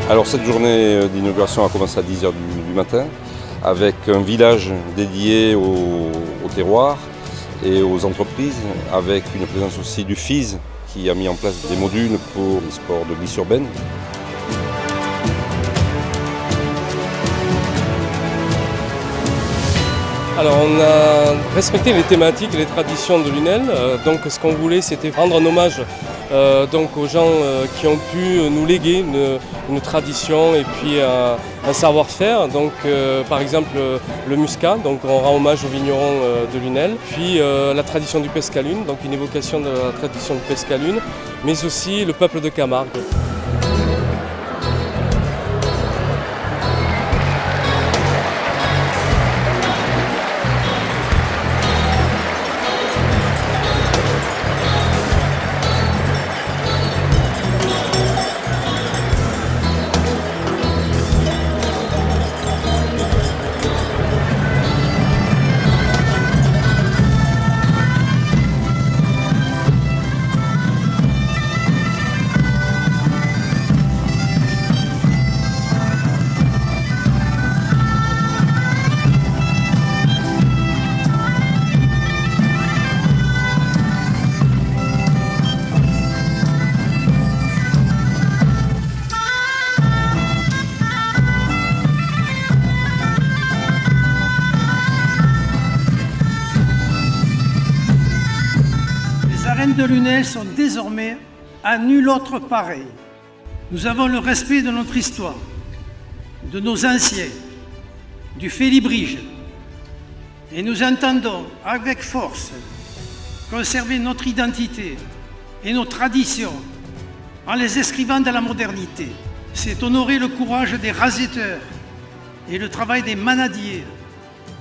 Alors cette journée d'inauguration a commencé à 10h du matin avec un village dédié au terroir et aux entreprises, avec une présence aussi du FIS qui a mis en place des modules pour les sports de glisse urbaine. Alors on a respecté les thématiques et les traditions de Lunel. Donc ce qu'on voulait, c'était rendre un hommage donc aux gens qui ont pu nous léguer une tradition et puis un savoir-faire. Donc par exemple le muscat, donc on rend hommage aux vignerons de Lunel. Puis la tradition du pescalune, donc une évocation de la tradition du pescalune, mais aussi le peuple de Camargue. Les arènes de Lunel sont désormais à nul autre pareil. Nous avons le respect de notre histoire, de nos anciens, du félibrige, et nous entendons avec force conserver notre identité et nos traditions en les inscrivant dans la modernité. C'est honorer le courage des raseteurs et le travail des manadiers,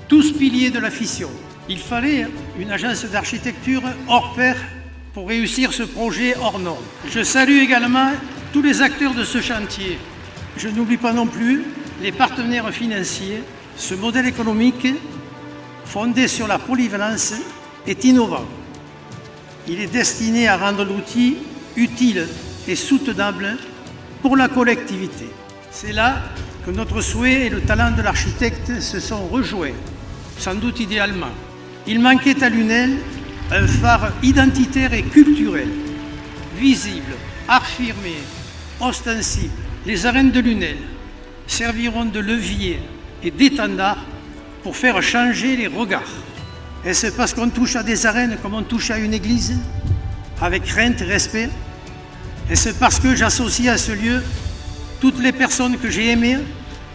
tous piliers de la fission. Il fallait une agence d'architecture hors pair pour réussir ce projet hors norme. Je salue également tous les acteurs de ce chantier. Je n'oublie pas non plus les partenaires financiers. Ce modèle économique, fondé sur la polyvalence, est innovant. Il est destiné à rendre l'outil utile et soutenable pour la collectivité. C'est là que notre souhait et le talent de l'architecte se sont rejoints, sans doute idéalement. Il manquait à Lunel un phare identitaire et culturel, visible, affirmé, ostensible. Les arènes de Lunel serviront de levier et d'étendard pour faire changer les regards. Est-ce parce qu'on touche à des arènes comme on touche à une église, avec crainte et respect? Est-ce parce que j'associe à ce lieu toutes les personnes que j'ai aimées,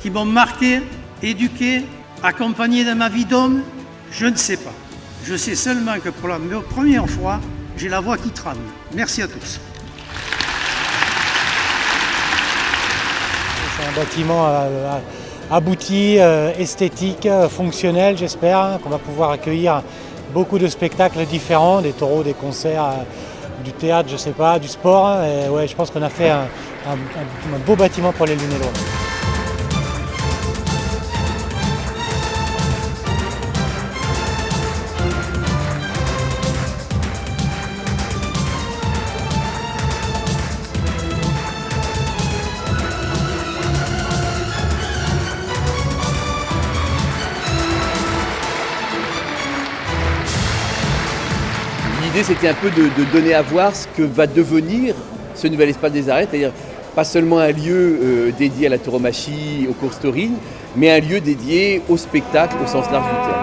qui m'ont marqué, éduqué, accompagné dans ma vie d'homme? Je ne sais pas. Je sais seulement que pour la première fois, j'ai la voix qui tremble. Merci à tous. C'est un bâtiment abouti, esthétique, fonctionnel, j'espère, qu'on va pouvoir accueillir beaucoup de spectacles différents, des taureaux, des concerts, du théâtre, je sais pas, du sport. Et ouais, je pense qu'on a fait un beau bâtiment pour les Lunellois. L'idée, c'était un peu de donner à voir ce que va devenir ce nouvel espace des arènes, c'est-à-dire pas seulement un lieu dédié à la tauromachie, aux courses taurines, mais un lieu dédié au spectacle au sens large du terme.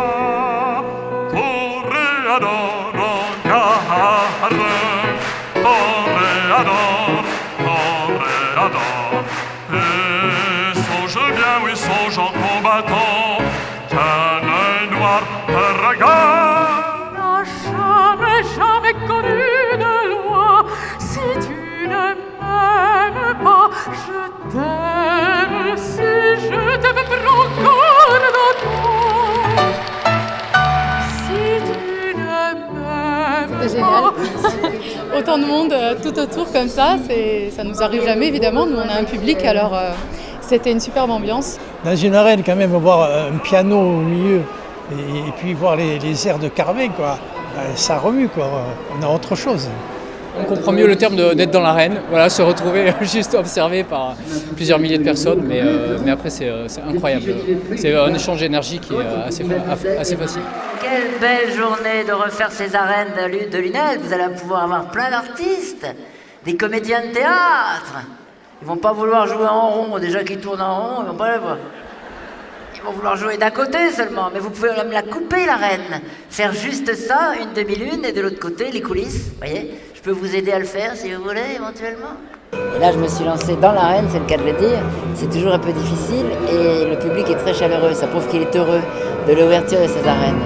Jamais connu de loi. Si tu ne m'aimes pas, je t'aime. Si je t'aime, prends garde à toi. Si tu ne m'aimes C'était génial. Autant de monde tout autour comme ça, ça nous arrive jamais évidemment. Nous on a un public, alors c'était une superbe ambiance. Dans une arène, quand même, voir un piano au milieu et puis voir les airs de Carmen, quoi. Ça remue, quoi. On a autre chose. On comprend mieux le terme d'être dans l'arène, voilà, se retrouver juste observé par plusieurs milliers de personnes, mais après c'est incroyable. C'est un échange d'énergie qui est assez facile. Quelle belle journée de refaire ces arènes de l'UNEL. Vous allez pouvoir avoir plein d'artistes, des comédiens de théâtre. Ils vont pas vouloir jouer en rond, déjà qu'ils tournent en rond, ils vont pas le voir. Ils vont vouloir jouer d'un côté seulement, mais vous pouvez même la couper l'arène. Faire juste ça, une demi-lune, et de l'autre côté, les coulisses, voyez. Je peux vous aider à le faire si vous voulez, éventuellement. Et là, je me suis lancé dans l'arène, c'est le cas de le dire. C'est toujours un peu difficile et le public est très chaleureux. Ça prouve qu'il est heureux de l'ouverture de ces arènes.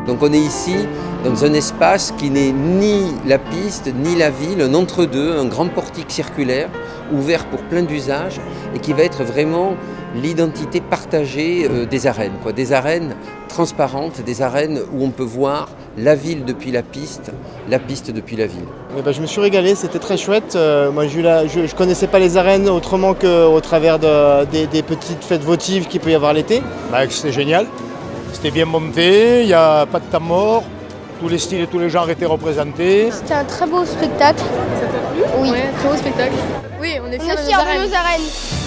Donc on est ici dans un espace qui n'est ni la piste ni la ville, un entre-deux, un grand portique circulaire ouvert pour plein d'usages et qui va être vraiment l'identité partagée des arènes, quoi. Des arènes transparentes, des arènes où on peut voir la ville depuis la piste depuis la ville. Je me suis régalé, c'était très chouette. Moi, je ne connaissais pas les arènes autrement qu'au travers des petites fêtes votives qu'il peut y avoir l'été. C'était génial. C'était bien monté, il n'y a pas de temps mort, tous les styles et tous les genres étaient représentés. C'était un très beau spectacle. Ça t'a plu? Oui. Ouais, très beau spectacle. Oui, on est fiers de nos arènes.